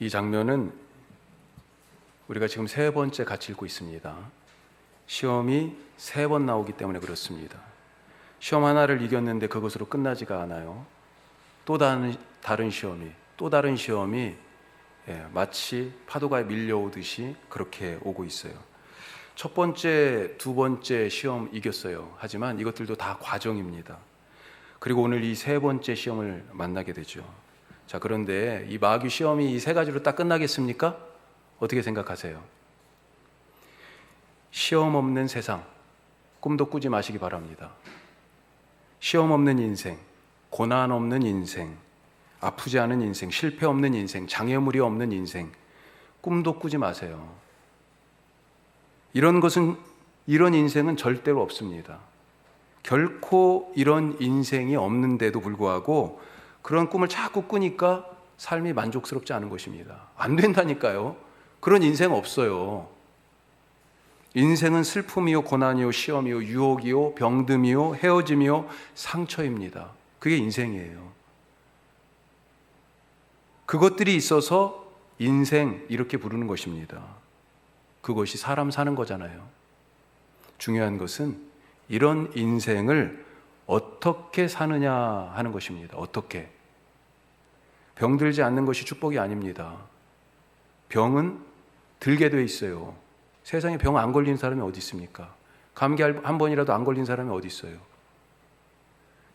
이 장면은 우리가 지금 세 번째 같이 읽고 있습니다. 시험이 세 번 나오기 때문에 그렇습니다. 시험 하나를 이겼는데 그것으로 끝나지가 않아요. 또 다른 시험이 마치 파도가 밀려오듯이 그렇게 오고 있어요. 첫 번째, 두 번째 시험 이겼어요. 하지만 이것들도 다 과정입니다. 그리고 오늘 이 세 번째 시험을 만나게 되죠. 자, 그런데 이 마귀 시험이 이 세 가지로 딱 끝나겠습니까? 어떻게 생각하세요? 시험 없는 세상, 꿈도 꾸지 마시기 바랍니다. 시험 없는 인생, 고난 없는 인생, 아프지 않은 인생, 실패 없는 인생, 장애물이 없는 인생, 꿈도 꾸지 마세요. 이런 인생은 절대로 없습니다. 결코 이런 인생이 없는데도 불구하고 그런 꿈을 자꾸 꾸니까 삶이 만족스럽지 않은 것입니다. 안 된다니까요. 그런 인생 없어요. 인생은 슬픔이요, 고난이요, 시험이요, 유혹이요, 병듦이요, 헤어짐이요, 상처입니다. 그게 인생이에요. 그것들이 있어서 인생 이렇게 부르는 것입니다. 그것이 사람 사는 거잖아요. 중요한 것은 이런 인생을 어떻게 사느냐 하는 것입니다. 어떻게? 병들지 않는 것이 축복이 아닙니다. 병은 들게 돼 있어요. 세상에 병 안 걸린 사람이 어디 있습니까? 감기 한 번이라도 안 걸린 사람이 어디 있어요?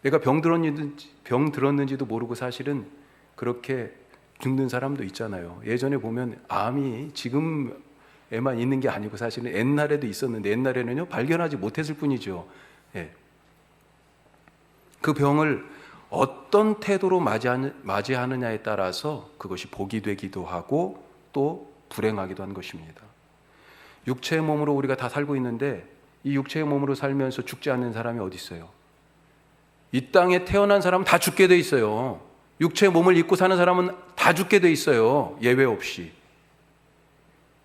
내가 병 들었는지도 모르고 사실은 그렇게 죽는 사람도 있잖아요. 예전에 보면 암이 지금에만 있는 게 아니고 사실은 옛날에도 있었는데 옛날에는요 발견하지 못했을 뿐이죠. 그 병을 어떤 태도로 맞이하느냐에 따라서 그것이 복이 되기도 하고 또 불행하기도 한 것입니다. 육체의 몸으로 우리가 다 살고 있는데 이 육체의 몸으로 살면서 죽지 않는 사람이 어디 있어요? 이 땅에 태어난 사람은 다 죽게 돼 있어요. 육체의 몸을 입고 사는 사람은 다 죽게 돼 있어요. 예외 없이.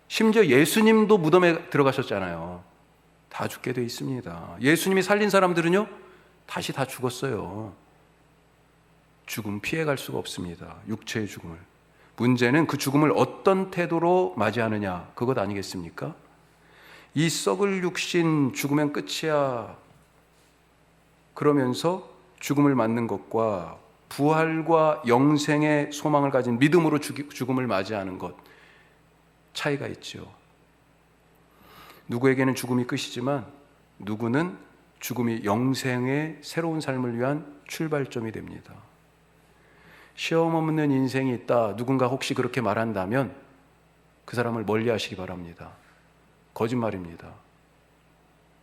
심지어 예수님도 무덤에 들어가셨잖아요. 다 죽게 돼 있습니다. 예수님이 살린 사람들은요 다시 다 죽었어요. 죽음 피해갈 수가 없습니다. 육체의 죽음을. 문제는 그 죽음을 어떤 태도로 맞이하느냐 그것 아니겠습니까? 이 썩을 육신 죽으면 끝이야 그러면서 죽음을 맞는 것과 부활과 영생의 소망을 가진 믿음으로 죽음을 맞이하는 것 차이가 있죠. 누구에게는 죽음이 끝이지만 누구는 죽음이 영생의 새로운 삶을 위한 출발점이 됩니다. 시험 없는 인생이 있다. 누군가 혹시 그렇게 말한다면 그 사람을 멀리하시기 바랍니다. 거짓말입니다.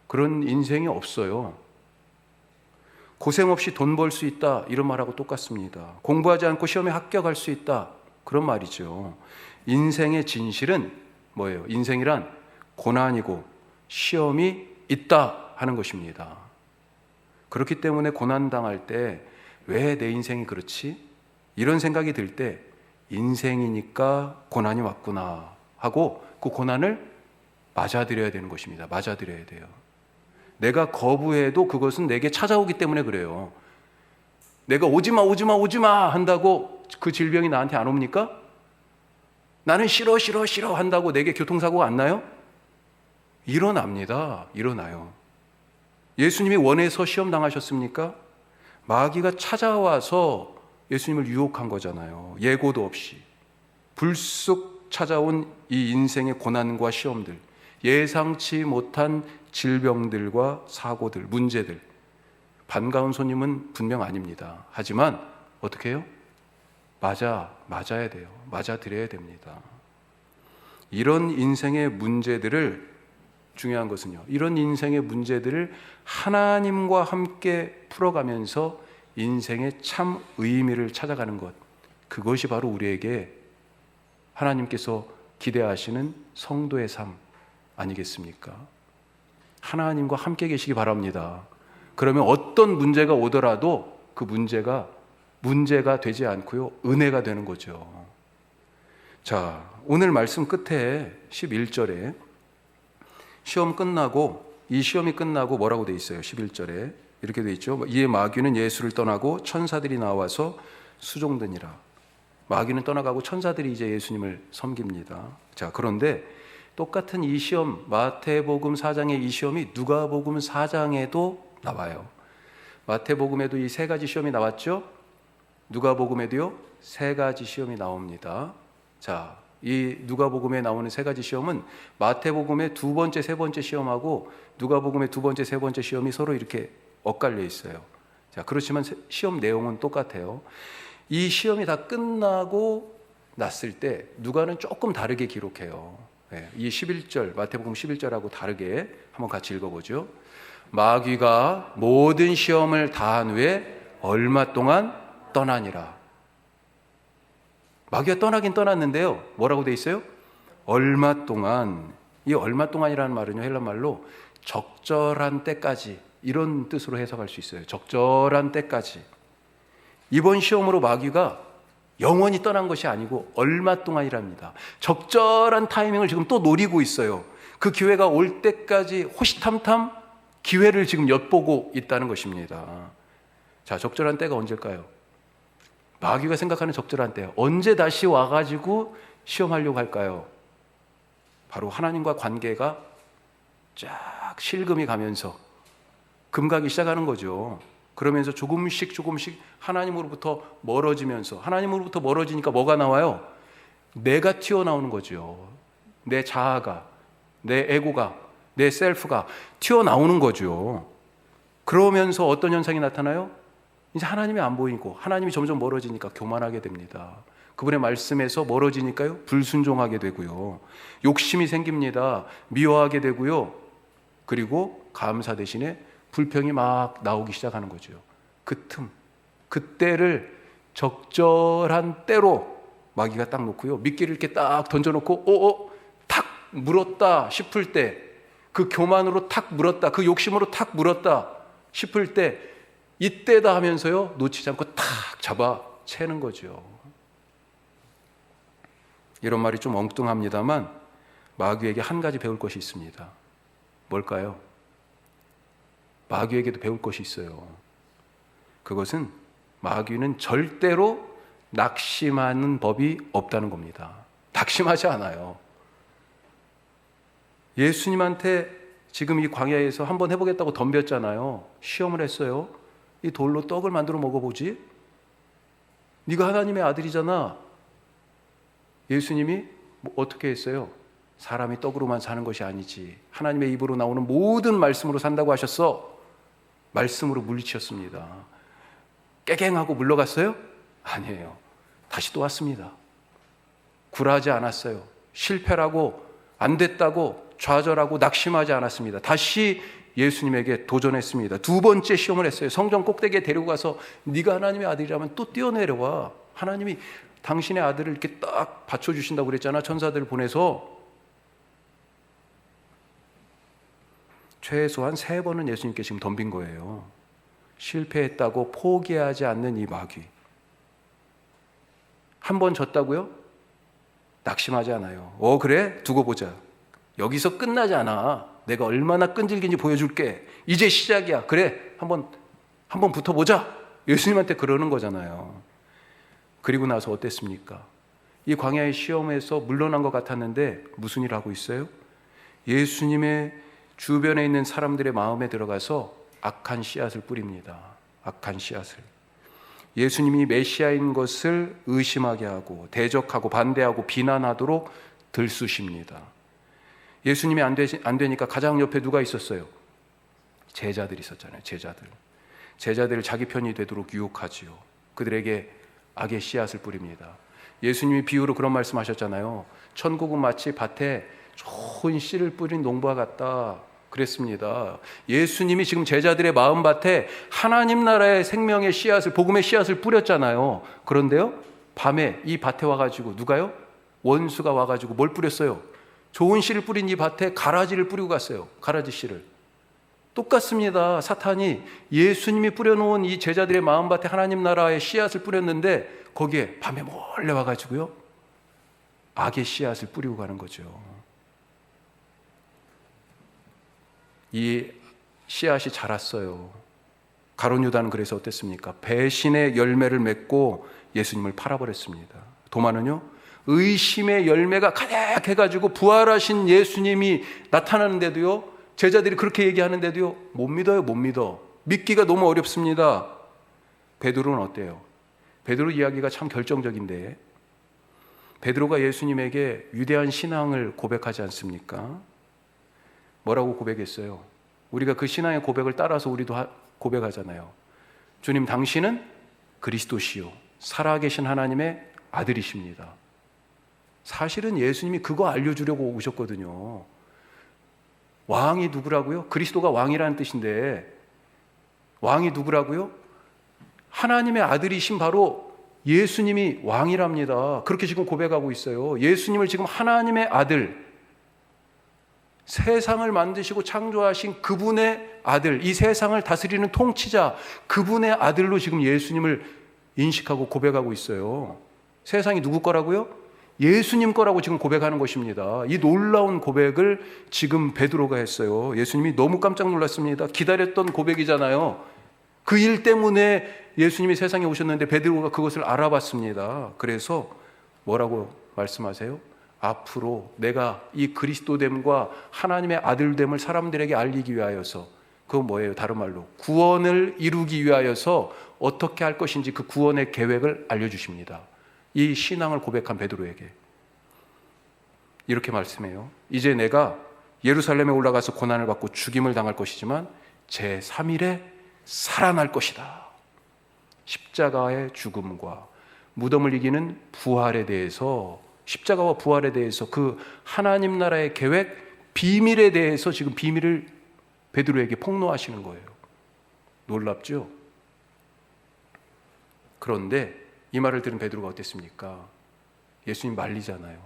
그런 인생이 없어요. 고생 없이 돈 벌 수 있다. 이런 말하고 똑같습니다. 공부하지 않고 시험에 합격할 수 있다. 그런 말이죠. 인생의 진실은 뭐예요? 인생이란 고난이고 시험이 있다 하는 것입니다. 그렇기 때문에 고난당할 때 왜 내 인생이 그렇지? 이런 생각이 들 때 인생이니까 고난이 왔구나 하고 그 고난을 맞아들여야 되는 것입니다. 맞아들여야 돼요. 내가 거부해도 그것은 내게 찾아오기 때문에 그래요. 내가 오지마 한다고 그 질병이 나한테 안 옵니까? 나는 싫어 한다고 내게 교통사고가 안 나요? 일어납니다. 일어나요. 예수님이 원해서 시험 당하셨습니까? 마귀가 찾아와서 예수님을 유혹한 거잖아요. 예고도 없이 불쑥 찾아온 이 인생의 고난과 시험들, 예상치 못한 질병들과 사고들, 문제들, 반가운 손님은 분명 아닙니다. 하지만 어떻게 해요? 맞아야 돼요. 맞아들여야 됩니다. 이런 인생의 문제들을, 중요한 것은요, 이런 인생의 문제들을 하나님과 함께 풀어가면서 인생의 참 의미를 찾아가는 것, 그것이 바로 우리에게 하나님께서 기대하시는 성도의 삶 아니겠습니까? 하나님과 함께 계시기 바랍니다. 그러면 어떤 문제가 오더라도 그 문제가 되지 않고요, 은혜가 되는 거죠. 자, 오늘 말씀 끝에 11절에 이 시험이 끝나고 뭐라고 돼 있어요? 11절에 이렇게 돼 있죠. 이에 마귀는 예수를 떠나고 천사들이 나와서 수종드니라. 마귀는 떠나가고 천사들이 이제 예수님을 섬깁니다. 자, 그런데 똑같은 이 시험, 마태복음 4장의 이 시험이 누가복음 4장에도 나와요. 마태복음에도 이 세 가지 시험이 나왔죠? 누가복음에도요, 세 가지 시험이 나옵니다. 자, 이 누가복음에 나오는 세 가지 시험은 마태복음의 두 번째, 세 번째 시험하고 누가복음의 두 번째, 세 번째 시험이 서로 이렇게 엇갈려 있어요. 자, 그렇지만 시험 내용은 똑같아요. 이 시험이 다 끝나고 났을 때 누가는 조금 다르게 기록해요. 이 11절, 마태복음 11절하고 다르게 한번 같이 읽어보죠. 마귀가 모든 시험을 다한 후에 얼마 동안 떠나니라. 마귀가 떠나긴 떠났는데요, 뭐라고 돼 있어요? 얼마 동안. 이 얼마 동안이라는 말은요, 헬라말로 적절한 때까지, 이런 뜻으로 해석할 수 있어요. 적절한 때까지. 이번 시험으로 마귀가 영원히 떠난 것이 아니고 얼마 동안이랍니다. 적절한 타이밍을 지금 또 노리고 있어요. 그 기회가 올 때까지 호시탐탐 기회를 지금 엿보고 있다는 것입니다. 자, 적절한 때가 언제일까요? 마귀가 생각하는 적절한 때, 언제 다시 와가지고 시험하려고 할까요? 바로 하나님과 관계가 쫙 실금이 가면서 금가기 시작하는 거죠. 그러면서 조금씩 하나님으로부터 멀어지면서, 하나님으로부터 멀어지니까 뭐가 나와요? 내가 튀어나오는 거죠. 내 자아가, 내 에고가, 내 셀프가 튀어나오는 거죠. 그러면서 어떤 현상이 나타나요? 이제 하나님이 안 보이고 하나님이 점점 멀어지니까 교만하게 됩니다. 그분의 말씀에서 멀어지니까요, 불순종하게 되고요, 욕심이 생깁니다. 미워하게 되고요, 그리고 감사 대신에 불평이 막 나오기 시작하는 거죠. 그때를 적절한 때로 마귀가 딱 놓고요, 미끼를 이렇게 딱 던져놓고 탁 물었다 싶을 때, 그 교만으로 탁 물었다, 그 욕심으로 탁 물었다 싶을 때, 이때다 하면서요, 놓치지 않고 탁 잡아 채는 거죠. 이런 말이 좀 엉뚱합니다만 마귀에게 한 가지 배울 것이 있습니다. 뭘까요? 마귀에게도 배울 것이 있어요. 그것은 마귀는 절대로 낙심하는 법이 없다는 겁니다. 낙심하지 않아요. 예수님한테 지금 이 광야에서 한번 해보겠다고 덤볐잖아요. 시험을 했어요. 이 돌로 떡을 만들어 먹어보지? 네가 하나님의 아들이잖아. 예수님이 어떻게 했어요? 사람이 떡으로만 사는 것이 아니지, 하나님의 입으로 나오는 모든 말씀으로 산다고 하셨어. 말씀으로 물리치셨습니다. 깨갱하고 물러갔어요? 아니에요. 다시 또 왔습니다. 굴하지 않았어요. 실패라고, 안 됐다고 좌절하고 낙심하지 않았습니다. 다시 예수님에게 도전했습니다. 두 번째 시험을 했어요. 성전 꼭대기에 데리고 가서 네가 하나님의 아들이라면 또 뛰어내려와. 하나님이 당신의 아들을 이렇게 딱 받쳐주신다고 그랬잖아. 천사들을 보내서. 최소한 3번은 예수님께 지금 덤빈 거예요. 실패했다고 포기하지 않는 이 마귀. 한 번 졌다고요? 낙심하지 않아요. 그래? 두고 보자. 여기서 끝나지 않아. 내가 얼마나 끈질긴지 보여줄게. 이제 시작이야. 그래, 한번 붙어보자. 예수님한테 그러는 거잖아요. 그리고 나서 어땠습니까? 이 광야의 시험에서 물러난 것 같았는데 무슨 일 하고 있어요? 예수님의 주변에 있는 사람들의 마음에 들어가서 악한 씨앗을 뿌립니다. 악한 씨앗을. 예수님이 메시아인 것을 의심하게 하고 대적하고 반대하고 비난하도록 들쑤십니다. 예수님이 안 되니까 가장 옆에 누가 있었어요? 제자들이 있었잖아요. 제자들을 자기 편이 되도록 유혹하지요. 그들에게 악의 씨앗을 뿌립니다. 예수님이 비유로 그런 말씀하셨잖아요. 천국은 마치 밭에 좋은 씨를 뿌린 농부와 같다 그랬습니다. 예수님이 지금 제자들의 마음밭에 하나님 나라의 생명의 씨앗을, 복음의 씨앗을 뿌렸잖아요. 그런데요, 밤에 이 밭에 와가지고 누가요? 원수가 와가지고 뭘 뿌렸어요? 좋은 씨를 뿌린 이 밭에 가라지를 뿌리고 갔어요. 가라지 씨를. 똑같습니다. 사탄이 예수님이 뿌려놓은 이 제자들의 마음밭에 하나님 나라의 씨앗을 뿌렸는데 거기에 밤에 몰래 와가지고요, 악의 씨앗을 뿌리고 가는 거죠. 이 씨앗이 자랐어요. 가룟 유다는 그래서 어땠습니까? 배신의 열매를 맺고 예수님을 팔아버렸습니다. 도마는요, 의심의 열매가 가득해가지고 부활하신 예수님이 나타나는데도요, 제자들이 그렇게 얘기하는데도요, 못 믿어요, 못 믿어. 믿기가 너무 어렵습니다. 베드로는 어때요? 베드로 이야기가 참 결정적인데, 베드로가 예수님에게 위대한 신앙을 고백하지 않습니까? 뭐라고 고백했어요? 우리가 그 신앙의 고백을 따라서 우리도 고백하잖아요. 주님, 당신은 그리스도시요 살아계신 하나님의 아들이십니다. 사실은 예수님이 그거 알려주려고 오셨거든요. 왕이 누구라고요? 그리스도가 왕이라는 뜻인데, 왕이 누구라고요? 하나님의 아들이신 바로 예수님이 왕이랍니다. 그렇게 지금 고백하고 있어요. 예수님을 지금 하나님의 아들, 세상을 만드시고 창조하신 그분의 아들, 이 세상을 다스리는 통치자, 그분의 아들로 지금 예수님을 인식하고 고백하고 있어요. 세상이 누구 거라고요? 예수님 거라고 지금 고백하는 것입니다. 이 놀라운 고백을 지금 베드로가 했어요. 예수님이 너무 깜짝 놀랐습니다. 기다렸던 고백이잖아요. 그 일 때문에 예수님이 세상에 오셨는데 베드로가 그것을 알아봤습니다. 그래서 뭐라고 말씀하세요? 앞으로 내가 이 그리스도됨과 하나님의 아들됨을 사람들에게 알리기 위하여서, 그건 뭐예요? 다른 말로 구원을 이루기 위하여서 어떻게 할 것인지 그 구원의 계획을 알려주십니다. 이 신앙을 고백한 베드로에게 이렇게 말씀해요. 이제 내가 예루살렘에 올라가서 고난을 받고 죽임을 당할 것이지만 제3일에 살아날 것이다. 십자가의 죽음과 무덤을 이기는 부활에 대해서, 십자가와 부활에 대해서, 그 하나님 나라의 계획, 비밀에 대해서 지금 비밀을 베드로에게 폭로하시는 거예요. 놀랍죠? 그런데 이 말을 들은 베드로가 어땠습니까? 예수님 말리잖아요.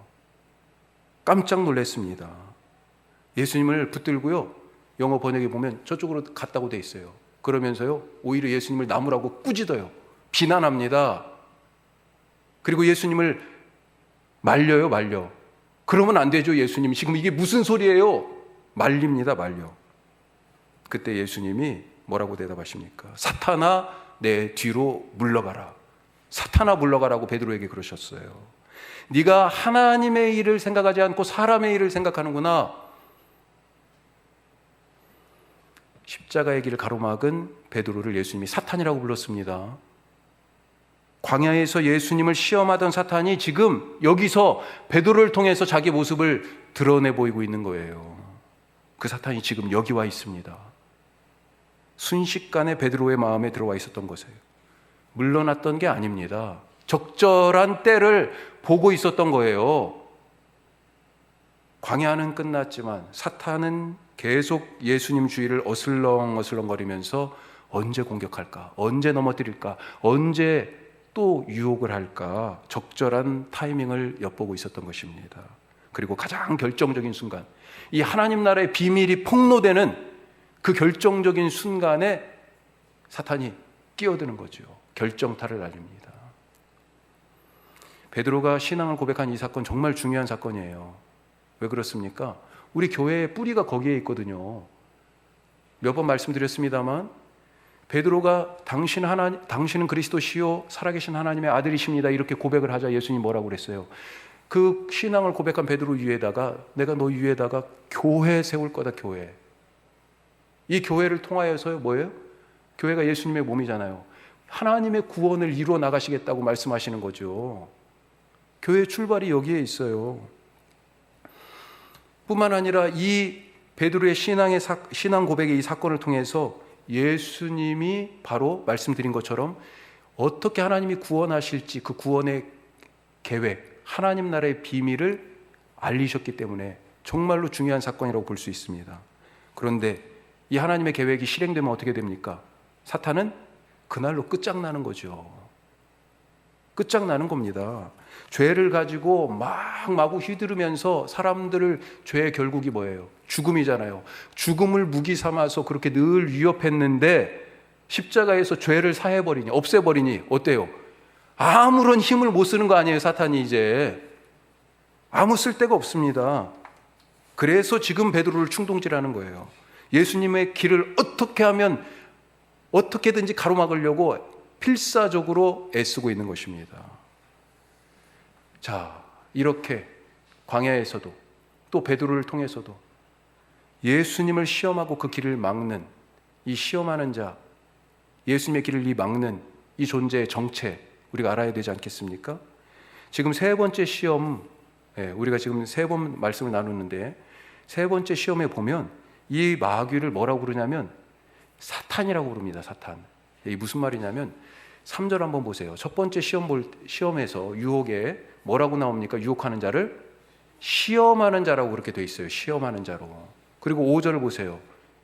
깜짝 놀랐습니다. 예수님을 붙들고요, 영어 번역에 보면 저쪽으로 갔다고 돼 있어요. 그러면서요, 오히려 예수님을 나무라고 꾸짖어요. 비난합니다. 그리고 예수님을 말려요, 말려. 그러면 안 되죠, 예수님. 지금 이게 무슨 소리예요? 말립니다, 말려. 그때 예수님이 뭐라고 대답하십니까? 사탄아, 내 뒤로 물러가라. 사탄아, 물러가라고 베드로에게 그러셨어요. 네가 하나님의 일을 생각하지 않고 사람의 일을 생각하는구나. 십자가의 길을 가로막은 베드로를 예수님이 사탄이라고 불렀습니다. 광야에서 예수님을 시험하던 사탄이 지금 여기서 베드로를 통해서 자기 모습을 드러내 보이고 있는 거예요. 그 사탄이 지금 여기 와 있습니다. 순식간에 베드로의 마음에 들어와 있었던 것이에요. 물러났던 게 아닙니다. 적절한 때를 보고 있었던 거예요. 광야는 끝났지만 사탄은 계속 예수님 주위를 어슬렁어슬렁거리면서 언제 공격할까? 언제 넘어뜨릴까? 언제 또 유혹을 할까? 적절한 타이밍을 엿보고 있었던 것입니다. 그리고 가장 결정적인 순간, 이 하나님 나라의 비밀이 폭로되는 그 결정적인 순간에 사탄이 끼어드는 거죠. 결정타를 날립니다. 베드로가 신앙을 고백한 이 사건 정말 중요한 사건이에요. 왜 그렇습니까? 우리 교회의 뿌리가 거기에 있거든요. 몇 번 말씀드렸습니다만, 베드로가 당신은 그리스도시요 살아계신 하나님의 아들이십니다, 이렇게 고백을 하자 예수님이 뭐라고 그랬어요? 그 신앙을 고백한 베드로 위에다가 내가 너 위에다가 교회 세울 거다, 교회. 이 교회를 통하여서요, 뭐예요? 교회가 예수님의 몸이잖아요. 하나님의 구원을 이루어 나가시겠다고 말씀하시는 거죠. 교회의 출발이 여기에 있어요. 뿐만 아니라 이 베드로의 신앙 고백의 이 사건을 통해서 예수님이 바로 말씀드린 것처럼 어떻게 하나님이 구원하실지 그 구원의 계획, 하나님 나라의 비밀을 알리셨기 때문에 정말로 중요한 사건이라고 볼 수 있습니다. 그런데 이 하나님의 계획이 실행되면 어떻게 됩니까? 사탄은 그날로 끝장나는 거죠. 끝장나는 겁니다. 죄를 가지고 마구 휘두르면서 사람들을, 죄의 결국이 뭐예요? 죽음이잖아요. 죽음을 무기 삼아서 그렇게 늘 위협했는데 십자가에서 죄를 사해버리니, 없애버리니 어때요? 아무런 힘을 못 쓰는 거 아니에요, 사탄이 이제. 아무 쓸데가 없습니다. 그래서 지금 베드로를 충동질하는 거예요. 예수님의 길을 어떻게 하면 어떻게든지 가로막으려고 필사적으로 애쓰고 있는 것입니다. 자, 이렇게 광야에서도 또 베드로를 통해서도 예수님을 시험하고 그 길을 막는 이 시험하는 자, 예수님의 길을 막는 이 존재의 정체 우리가 알아야 되지 않겠습니까? 지금 세 번째 시험, 우리가 지금 세 번 말씀을 나누는데 세 번째 시험에 보면 이 마귀를 뭐라고 부르냐면 사탄이라고 부릅니다. 사탄. 이 무슨 말이냐면 3절 한번 보세요. 첫 번째 시험에서 유혹에 뭐라고 나옵니까? 유혹하는 자를 시험하는 자라고 그렇게 돼 있어요. 시험하는 자로. 그리고 5절을 보세요.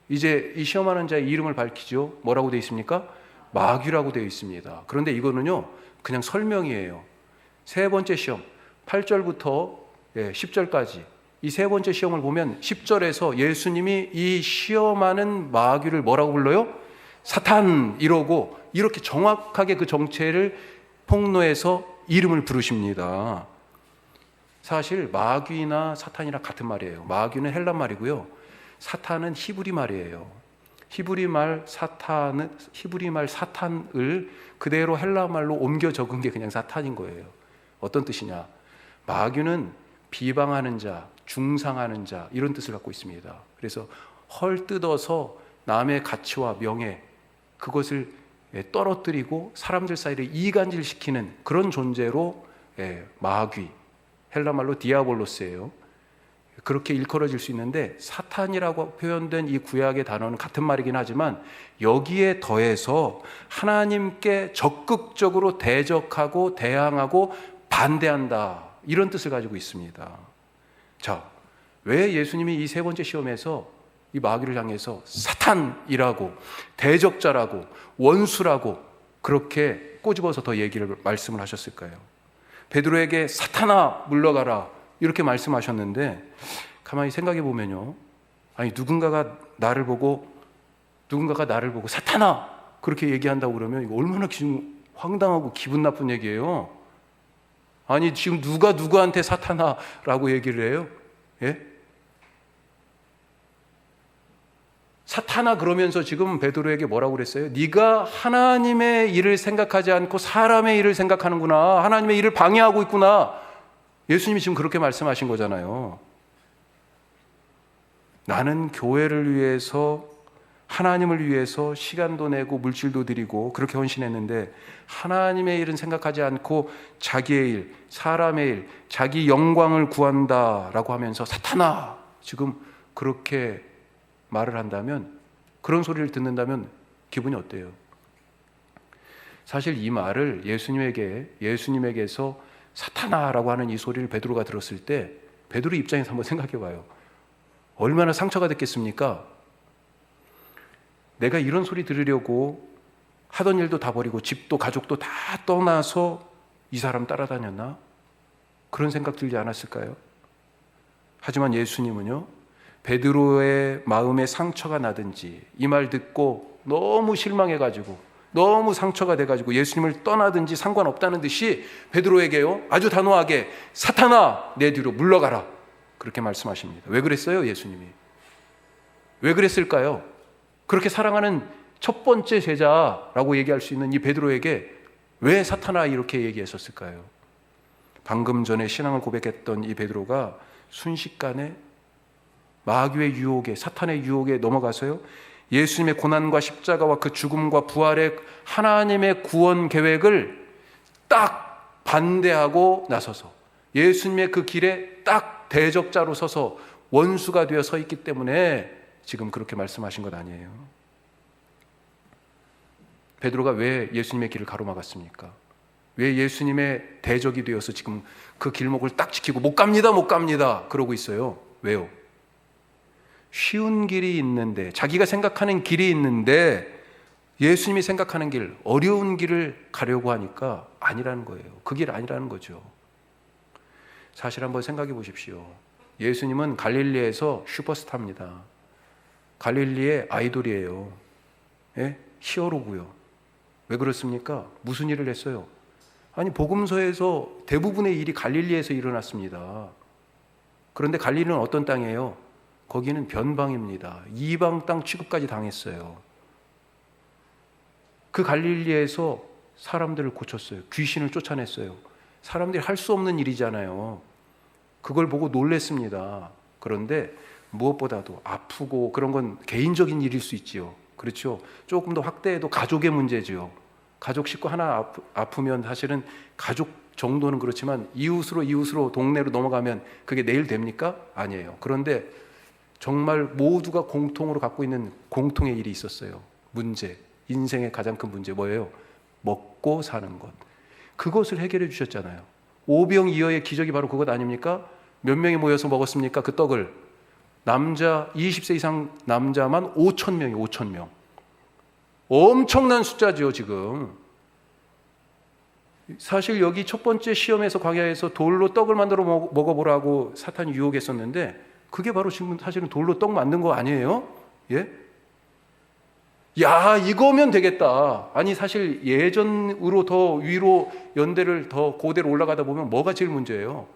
이제 이 시험하는 자의 이름을 밝히죠. 뭐라고 돼 있습니까? 마귀라고 되어 있습니다. 그런데 이거는요 그냥 설명이에요. 세 번째 시험 8절부터 10절까지 이 세 번째 시험을 보면 10절에서 예수님이 이 시험하는 마귀를 뭐라고 불러요? 사탄 이러고 이렇게 정확하게 그 정체를 폭로해서 이름을 부르십니다. 사실 마귀나 사탄이랑 같은 말이에요. 마귀는 헬란 말이고요. 사탄은 히브리 말이에요. 히브리 말 사탄을 그대로 헬라 말로 옮겨 적은 게 그냥 사탄인 거예요. 어떤 뜻이냐? 마귀는 비방하는 자, 중상하는 자 이런 뜻을 갖고 있습니다. 그래서 헐뜯어서 남의 가치와 명예 그것을 떨어뜨리고 사람들 사이를 이간질시키는 그런 존재로 마귀, 헬라 말로 디아볼로스예요. 그렇게 일컬어질 수 있는데 사탄이라고 표현된 이 구약의 단어는 같은 말이긴 하지만 여기에 더해서 하나님께 적극적으로 대적하고 대항하고 반대한다 이런 뜻을 가지고 있습니다. 자, 왜 예수님이 이 세 번째 시험에서 이 마귀를 향해서 사탄이라고 대적자라고 원수라고 그렇게 꼬집어서 더 말씀을 하셨을까요? 베드로에게 사탄아 물러가라 이렇게 말씀하셨는데 가만히 생각해 보면요, 아니 누군가가 나를 보고 사탄아 그렇게 얘기한다고 그러면 이거 얼마나 황당하고 기분 나쁜 얘기예요. 아니 지금 누가 누구한테 사탄아라고 얘기를 해요? 예? 사탄아 그러면서 지금 베드로에게 뭐라고 그랬어요? 네가 하나님의 일을 생각하지 않고 사람의 일을 생각하는구나. 하나님의 일을 방해하고 있구나. 예수님이 지금 그렇게 말씀하신 거잖아요. 나는 교회를 위해서 하나님을 위해서 시간도 내고 물질도 드리고 그렇게 헌신했는데 하나님의 일은 생각하지 않고 자기의 일, 사람의 일, 자기 영광을 구한다라고 하면서 사탄아 지금 그렇게 말을 한다면, 그런 소리를 듣는다면 기분이 어때요? 사실 이 말을 예수님에게서 사탄아라고 하는 이 소리를 베드로가 들었을 때 베드로 입장에서 한번 생각해 봐요. 얼마나 상처가 됐겠습니까? 내가 이런 소리 들으려고 하던 일도 다 버리고 집도 가족도 다 떠나서 이 사람 따라다녔나? 그런 생각 들지 않았을까요? 하지만 예수님은요, 베드로의 마음에 상처가 나든지 이 말 듣고 너무 실망해가지고 너무 상처가 돼가지고 예수님을 떠나든지 상관없다는 듯이 베드로에게요 아주 단호하게 사탄아 내 뒤로 물러가라 그렇게 말씀하십니다. 왜 그랬어요? 예수님이 왜 그랬을까요? 그렇게 사랑하는 첫 번째 제자라고 얘기할 수 있는 이 베드로에게 왜 사탄아 이렇게 얘기했었을까요? 방금 전에 신앙을 고백했던 이 베드로가 순식간에 마귀의 유혹에, 사탄의 유혹에 넘어가서요, 예수님의 고난과 십자가와 그 죽음과 부활의 하나님의 구원 계획을 딱 반대하고 나서서 예수님의 그 길에 딱 대적자로 서서 원수가 되어 서 있기 때문에 지금 그렇게 말씀하신 것 아니에요. 베드로가 왜 예수님의 길을 가로막았습니까? 왜 예수님의 대적이 되어서 지금 그 길목을 딱 지키고 못 갑니다 그러고 있어요? 왜요? 쉬운 길이 있는데, 자기가 생각하는 길이 있는데 예수님이 생각하는 길, 어려운 길을 가려고 하니까 아니라는 거예요. 그 길 아니라는 거죠. 사실 한번 생각해 보십시오. 예수님은 갈릴리에서 슈퍼스타입니다. 갈릴리의 아이돌이에요. 예? 히어로고요. 왜 그렇습니까? 무슨 일을 했어요? 아니 복음서에서 대부분의 일이 갈릴리에서 일어났습니다. 그런데 갈릴리는 어떤 땅이에요? 거기는 변방입니다. 이방 땅 취급까지 당했어요. 그 갈릴리에서 사람들을 고쳤어요. 귀신을 쫓아냈어요. 사람들이 할 수 없는 일이잖아요. 그걸 보고 놀랬습니다. 그런데 무엇보다도 아프고 그런 건 개인적인 일일 수 있지요. 그렇죠. 조금 더 확대해도 가족의 문제죠. 가족 식구 하나 아프면 사실은 가족 정도는 그렇지만 이웃으로 동네로 넘어가면 그게 내일 됩니까? 아니에요. 그런데 정말 모두가 공통으로 갖고 있는 공통의 일이 있었어요. 문제, 인생의 가장 큰 문제 뭐예요? 먹고 사는 것. 그것을 해결해 주셨잖아요. 오병이어의 기적이 바로 그것 아닙니까? 몇 명이 모여서 먹었습니까? 그 떡을. 남자 20세 이상 남자만 5천 명이 5천 명. 엄청난 숫자죠, 지금. 사실 여기 첫 번째 시험에서 광야에서 돌로 떡을 만들어 먹어보라고 사탄이 유혹했었는데 그게 바로 지금 사실은 돌로 떡 만든 거 아니에요? 예? 야, 이거면 되겠다. 아니 사실 예전으로 더 위로 연대를 더 고대로 올라가다 보면 뭐가 제일 문제예요?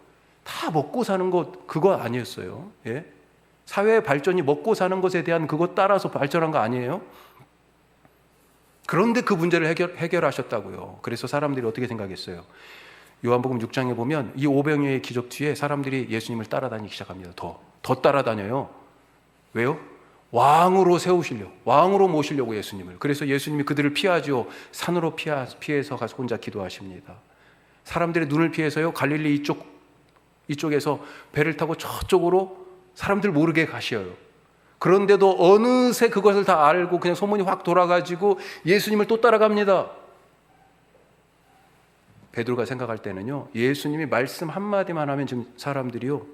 다 먹고 사는 것 그거 아니었어요. 예? 사회 발전이 먹고 사는 것에 대한 그것 따라서 발전한 거 아니에요? 그런데 그 문제를 해결하셨다고요. 그래서 사람들이 어떻게 생각했어요? 요한복음 6장에 보면 이 오병이어의 기적 뒤에 사람들이 예수님을 따라다니기 시작합니다. 더 따라다녀요. 왜요? 왕으로 세우시려고, 왕으로 모시려고 예수님을. 그래서 예수님이 그들을 피하죠. 산으로 피해서 가서 혼자 기도하십니다. 사람들의 눈을 피해서요, 갈릴리 이쪽에서 배를 타고 저쪽으로 사람들 모르게 가셔요. 그런데도 어느새 그것을 다 알고 그냥 소문이 확 돌아가지고 예수님을 또 따라갑니다. 베드로가 생각할 때는요, 예수님이 말씀 한마디만 하면 지금 사람들이요,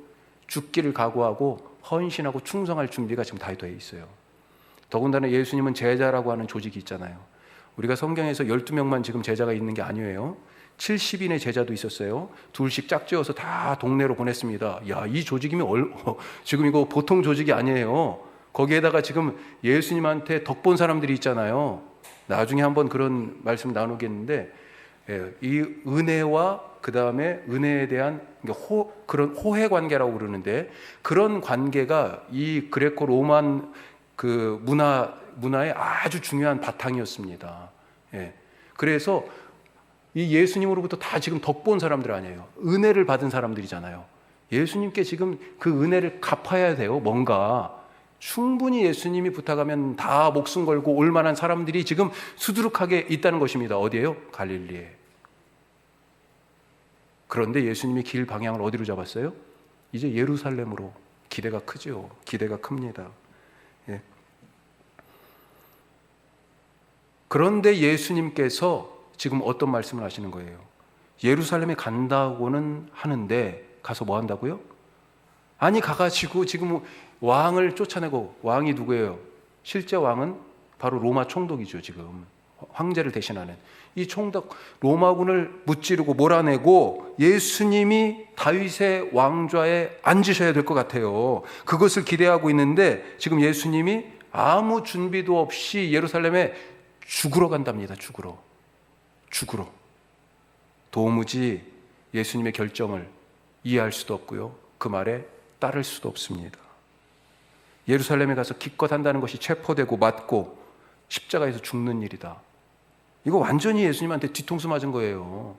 죽기를 각오하고 헌신하고 충성할 준비가 지금 다 되어 있어요. 더군다나 예수님은 제자라고 하는 조직이 있잖아요. 우리가 성경에서 12명만 지금 제자가 있는 게 아니에요. 70인의 제자도 있었어요. 둘씩 짝지어서 다 동네로 보냈습니다. 야, 이 조직이면 지금 이거 보통 조직이 아니에요. 거기에다가 지금 예수님한테 덕본 사람들이 있잖아요. 나중에 한번 그런 말씀 나누겠는데, 이 은혜와 그 다음에 은혜에 대한 그런 호혜 관계라고 그러는데, 그런 관계가 이 그레코 로만 그 문화의 아주 중요한 바탕이었습니다. 그래서 이 예수님으로부터 다 지금 덕본 사람들 아니에요. 은혜를 받은 사람들이잖아요. 예수님께 지금 그 은혜를 갚아야 돼요. 뭔가 충분히 예수님이 부탁하면 다 목숨 걸고 올 만한 사람들이 지금 수두룩하게 있다는 것입니다. 어디예요? 갈릴리에. 그런데 예수님이 길 방향을 어디로 잡았어요? 이제 예루살렘으로. 기대가 크죠. 기대가 큽니다. 예. 그런데 예수님께서 지금 어떤 말씀을 하시는 거예요? 예루살렘에 간다고는 하는데 가서 뭐 한다고요? 아니 가가지고 지금 왕을 쫓아내고, 왕이 누구예요? 실제 왕은 바로 로마 총독이죠. 지금 황제를 대신하는 이 총독 로마군을 무찌르고 몰아내고 예수님이 다윗의 왕좌에 앉으셔야 될 것 같아요. 그것을 기대하고 있는데 지금 예수님이 아무 준비도 없이 예루살렘에 죽으러 간답니다. 죽으러. 도무지 예수님의 결정을 이해할 수도 없고요, 그 말에 따를 수도 없습니다. 예루살렘에 가서 기껏 한다는 것이 체포되고 맞고 십자가에서 죽는 일이다. 이거 완전히 예수님한테 뒤통수 맞은 거예요.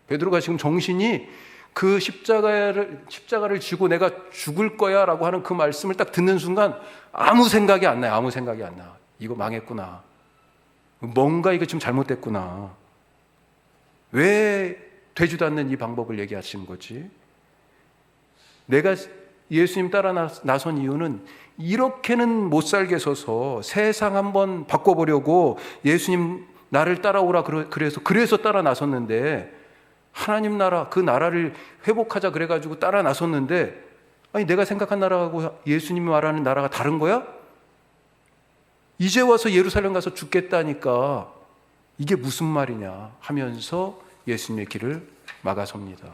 베드로가 지금 정신이 그 십자가를 지고 내가 죽을 거야 라고 하는 그 말씀을 딱 듣는 순간 아무 생각이 안 나요. 이거 망했구나. 뭔가 이거 지금 잘못됐구나. 왜 되지도 않는 이 방법을 얘기하시는 거지? 내가 예수님 따라 나선 이유는 이렇게는 못 살게 서서 세상 한번 바꿔보려고 예수님 나를 따라오라 그래서 따라 나섰는데, 하나님 나라, 그 나라를 회복하자 그래가지고 따라 나섰는데, 아니 내가 생각한 나라하고 예수님이 말하는 나라가 다른 거야? 이제 와서 예루살렘 가서 죽겠다니까 이게 무슨 말이냐 하면서 예수님의 길을 막아섭니다.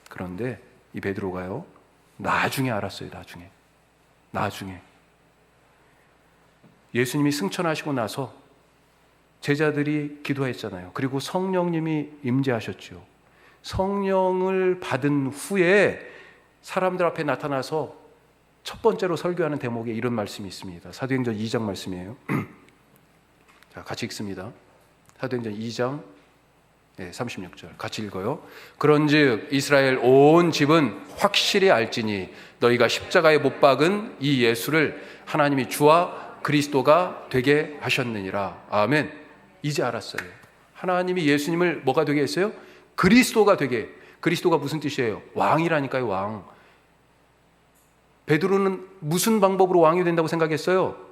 그런데 이 베드로가요, 나중에 알았어요. 나중에 예수님이 승천하시고 나서 제자들이 기도했잖아요. 그리고 성령님이 임재하셨죠. 성령을 받은 후에 사람들 앞에 나타나서 첫 번째로 설교하는 대목에 이런 말씀이 있습니다. 사도행전 2장 말씀이에요. 자, 같이 읽습니다. 사도행전 2장 36절 같이 읽어요. 그런즉 이스라엘 온 집은 확실히 알지니 너희가 십자가에 못 박은 이 예수를 하나님이 주와 그리스도가 되게 하셨느니라. 아멘. 이제 알았어요. 하나님이 예수님을 뭐가 되게 했어요? 그리스도가 되게. 그리스도가 무슨 뜻이에요? 왕이라니까요. 왕. 베드로는 무슨 방법으로 왕이 된다고 생각했어요?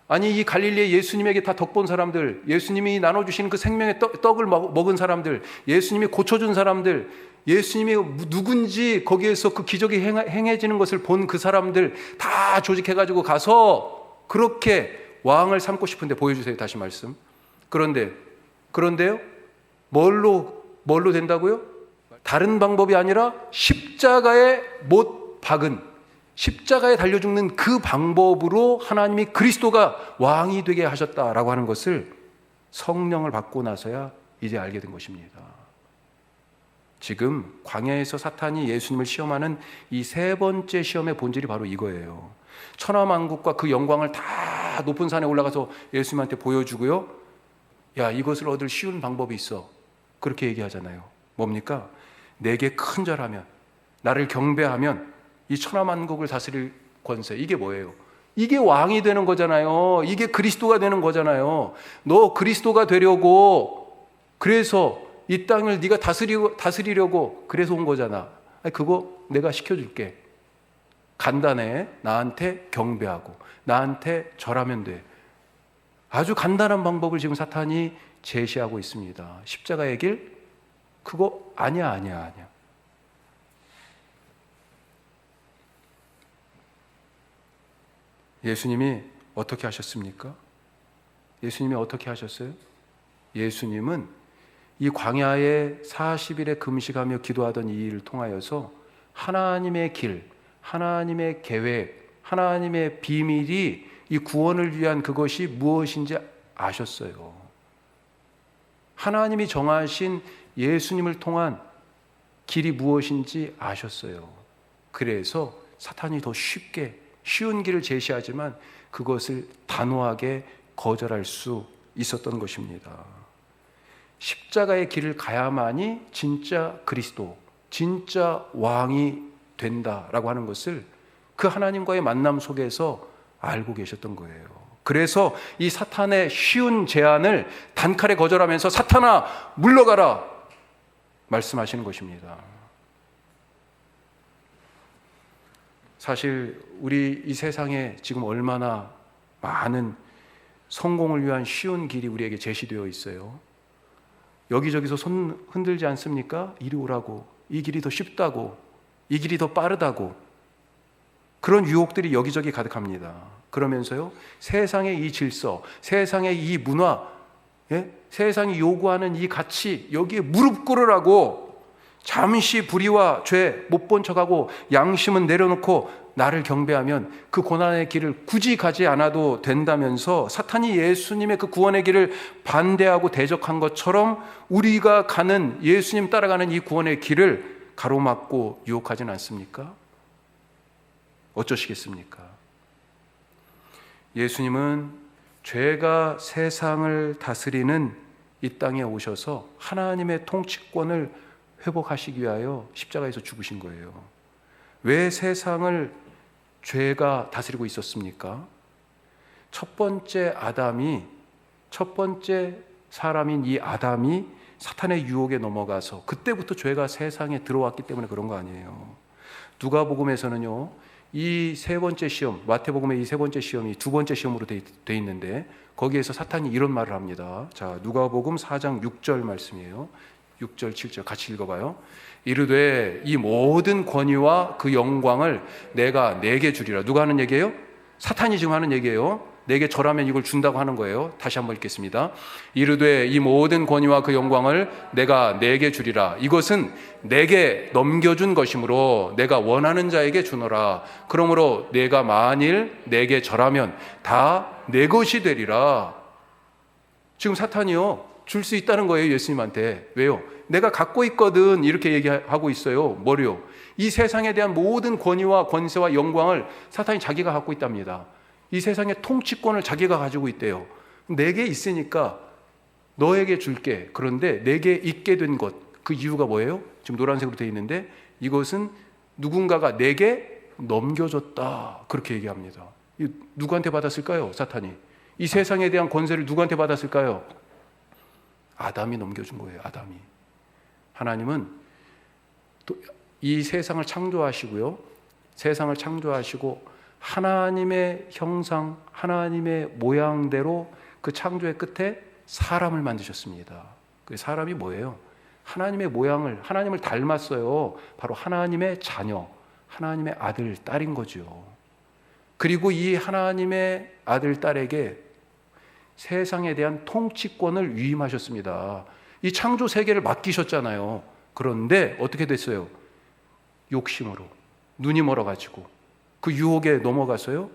아니, 이 갈릴리에 예수님에게 다 덕본 사람들, 예수님이 나눠주시는 그 생명의 떡을 먹은 사람들, 예수님이 고쳐준 사람들, 예수님이 누군지 거기에서 그 기적이 행해지는 것을 본 그 사람들 다 조직해가지고 가서 그렇게 왕을 삼고 싶은데 보여주세요. 다시 말씀. 그런데요? 뭘로 된다고요? 다른 방법이 아니라 십자가에 못 박은, 십자가에 달려 죽는 그 방법으로 하나님이 그리스도가 왕이 되게 하셨다라고 하는 것을 성령을 받고 나서야 이제 알게 된 것입니다. 지금 광야에서 사탄이 예수님을 시험하는 이 세 번째 시험의 본질이 바로 이거예요. 천하만국과 그 영광을 다 높은 산에 올라가서 예수님한테 보여주고요. 야, 이것을 얻을 쉬운 방법이 있어. 그렇게 얘기하잖아요. 뭡니까? 내게 큰 절하면, 나를 경배하면 이 천하만국을 다스릴 권세. 이게 뭐예요? 이게 왕이 되는 거잖아요. 이게 그리스도가 되는 거잖아요. 너 그리스도가 되려고, 그래서 이 땅을 네가 다스리려고 그래서 온 거잖아. 아니, 그거 내가 시켜줄게. 간단해. 나한테 경배하고 나한테 절하면 돼. 아주 간단한 방법을 지금 사탄이 제시하고 있습니다. 십자가의 길? 그거 아니야. 예수님이 어떻게 하셨습니까? 예수님이 어떻게 하셨어요? 예수님은 이 광야에 40일에 금식하며 기도하던 이 일을 통하여서 하나님의 길, 하나님의 계획, 하나님의 비밀이 이 구원을 위한 그것이 무엇인지 아셨어요. 하나님이 정하신 예수님을 통한 길이 무엇인지 아셨어요. 그래서 사탄이 더 쉬운 길을 제시하지만 그것을 단호하게 거절할 수 있었던 것입니다. 십자가의 길을 가야만이 진짜 그리스도, 진짜 왕이 된다라고 하는 것을 그 하나님과의 만남 속에서 알고 계셨던 거예요. 그래서 이 사탄의 쉬운 제안을 단칼에 거절하면서 사탄아 물러가라 말씀하시는 것입니다. 사실 우리 이 세상에 지금 얼마나 많은 성공을 위한 쉬운 길이 우리에게 제시되어 있어요. 여기저기서 손 흔들지 않습니까? 이리 오라고, 이 길이 더 쉽다고, 이 길이 더 빠르다고. 그런 유혹들이 여기저기 가득합니다. 그러면서요, 세상의 이 질서, 세상의 이 문화, 세상이 요구하는 이 가치, 여기에 무릎 꿇으라고 잠시 불의와 죄 못 본 척하고 양심은 내려놓고 나를 경배하면 그 고난의 길을 굳이 가지 않아도 된다면서 사탄이 예수님의 그 구원의 길을 반대하고 대적한 것처럼 우리가 가는, 예수님 따라가는 이 구원의 길을 가로막고 유혹하진 않습니까? 어쩌시겠습니까? 예수님은 죄가 세상을 다스리는 이 땅에 오셔서 하나님의 통치권을 회복하시기 위하여 십자가에서 죽으신 거예요. 왜 세상을 죄가 다스리고 있었습니까? 첫 번째 사람인 이 아담이 사탄의 유혹에 넘어가서 그때부터 죄가 세상에 들어왔기 때문에 그런 거 아니에요. 누가복음에서는요, 이 세 번째 시험, 마태복음의 이 세 번째 시험이 두 번째 시험으로 돼 있는데 거기에서 사탄이 이런 말을 합니다. 자, 누가복음 4장 6절 말씀이에요. 6절 7절 같이 읽어봐요. 이르되 이 모든 권위와 그 영광을 내가 내게 주리라. 누가 하는 얘기예요? 사탄이 지금 하는 얘기예요. 내게 절하면 이걸 준다고 하는 거예요. 다시 한번 읽겠습니다. 이르되 이 모든 권위와 그 영광을 내가 내게 주리라. 이것은 내게 넘겨준 것이므로 내가 원하는 자에게 주노라. 그러므로 내가 만일 내게 절하면 다 내 것이 되리라. 지금 사탄이요, 줄 수 있다는 거예요. 예수님한테. 왜요? 내가 갖고 있거든. 이렇게 얘기하고 있어요. 뭐요? 이 세상에 대한 모든 권위와 권세와 영광을 사탄이 자기가 갖고 있답니다. 이 세상의 통치권을 자기가 가지고 있대요. 내게 있으니까 너에게 줄게. 그런데 내게 있게 된 것, 그 이유가 뭐예요? 지금 노란색으로 되어 있는데 이것은 누군가가 내게 넘겨줬다. 그렇게 얘기합니다. 누구한테 받았을까요? 사탄이. 이 세상에 대한 권세를 누구한테 받았을까요? 아담이 넘겨준 거예요. 아담이. 하나님은 또 이 세상을 창조하시고요. 세상을 창조하시고 하나님의 형상, 하나님의 모양대로 그 창조의 끝에 사람을 만드셨습니다. 그 사람이 뭐예요? 하나님의 모양을, 하나님을 닮았어요. 바로 하나님의 자녀, 하나님의 아들, 딸인 거죠. 그리고 이 하나님의 아들, 딸에게 세상에 대한 통치권을 위임하셨습니다. 이 창조 세계를 맡기셨잖아요. 그런데 어떻게 됐어요? 욕심으로, 눈이 멀어가지고 그 유혹에 넘어가서요.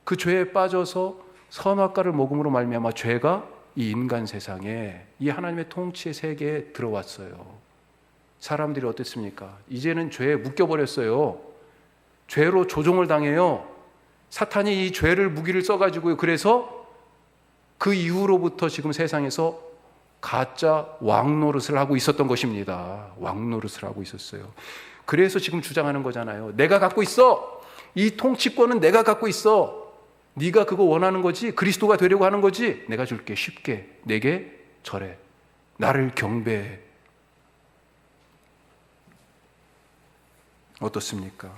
그 죄에 빠져서 선악과를 먹음으로 말미암아 죄가 이 인간 세상에, 이 하나님의 통치의 세계에 들어왔어요. 사람들이 어땠습니까? 이제는 죄에 묶여버렸어요. 죄로 조종을 당해요. 사탄이 이 죄를 무기를 써가지고요. 그래서 그 이후로부터 지금 세상에서 가짜 왕 노릇을 하고 있었던 것입니다. 왕 노릇을 하고 있었어요. 그래서 지금 주장하는 거잖아요. 내가 갖고 있어. 이 통치권은 내가 갖고 있어. 네가 그거 원하는 거지. 그리스도가 되려고 하는 거지. 내가 줄게. 쉽게. 내게 절해. 나를 경배해. 어떻습니까?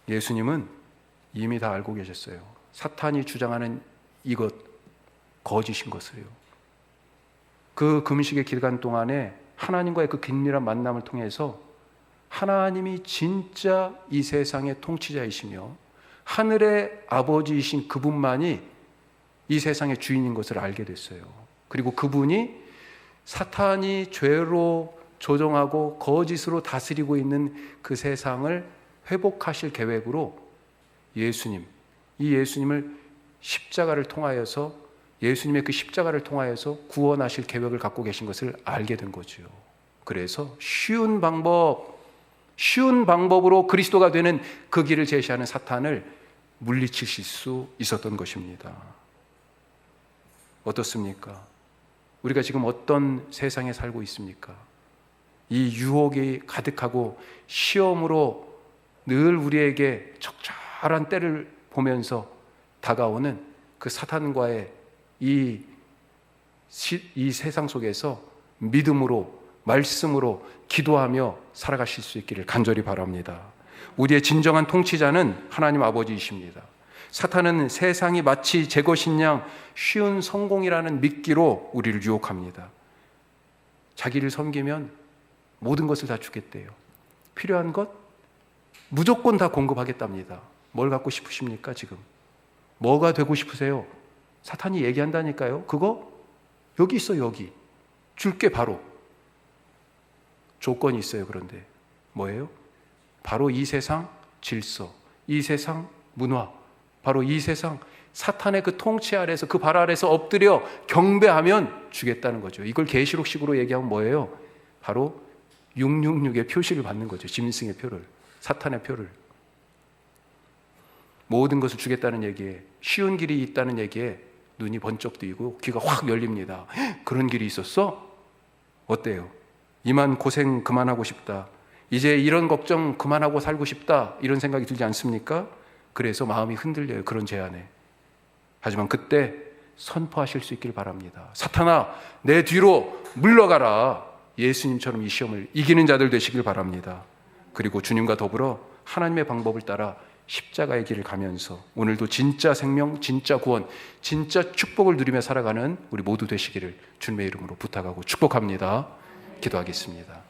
예수님은 이미 다 알고 계셨어요. 사탄이 주장하는 이것 거짓인 것을요. 그 금식의 기간 동안에 하나님과의 그 긴밀한 만남을 통해서 하나님이 진짜 이 세상의 통치자이시며 하늘의 아버지이신 그분만이 이 세상의 주인인 것을 알게 됐어요. 그리고 그분이 사탄이 죄로 조종하고 거짓으로 다스리고 있는 그 세상을 회복하실 계획으로 예수님, 이 예수님을 십자가를 통하여서, 예수님의 그 십자가를 통하여서 구원하실 계획을 갖고 계신 것을 알게 된 거죠. 그래서 쉬운 방법으로 그리스도가 되는 그 길을 제시하는 사탄을 물리치실 수 있었던 것입니다. 어떻습니까? 우리가 지금 어떤 세상에 살고 있습니까? 이 유혹이 가득하고 시험으로 늘 우리에게 적절한 때를 보면서 다가오는 그 사탄과의 이 세상 속에서 믿음으로, 말씀으로 기도하며 살아가실 수 있기를 간절히 바랍니다. 우리의 진정한 통치자는 하나님 아버지이십니다. 사탄은 세상이 마치 제 것인 양 쉬운 성공이라는 미끼로 우리를 유혹합니다. 자기를 섬기면 모든 것을 다 주겠대요. 필요한 것 무조건 다 공급하겠답니다. 뭘 갖고 싶으십니까? 지금 뭐가 되고 싶으세요? 사탄이 얘기한다니까요. 그거 여기 있어. 여기 줄게. 바로 조건이 있어요. 그런데 뭐예요? 바로 이 세상 질서, 이 세상 문화, 바로 이 세상 사탄의 그 통치 아래서, 그 발 아래서 엎드려 경배하면 주겠다는 거죠. 이걸 계시록식으로 얘기하면 뭐예요? 바로 666의 표시를 받는 거죠. 짐승의 표를, 사탄의 표를. 모든 것을 주겠다는 얘기에, 쉬운 길이 있다는 얘기에 눈이 번쩍 뜨이고 귀가 확 열립니다. 그런 길이 있었어? 어때요? 이만 고생 그만하고 싶다. 이제 이런 걱정 그만하고 살고 싶다. 이런 생각이 들지 않습니까? 그래서 마음이 흔들려요. 그런 제안에. 하지만 그때 선포하실 수 있길 바랍니다. 사탄아, 내 뒤로 물러가라. 예수님처럼 이 시험을 이기는 자들 되시길 바랍니다. 그리고 주님과 더불어 하나님의 방법을 따라 십자가의 길을 가면서 오늘도 진짜 생명, 진짜 구원, 진짜 축복을 누리며 살아가는 우리 모두 되시기를 주님의 이름으로 부탁하고 축복합니다. 기도하겠습니다.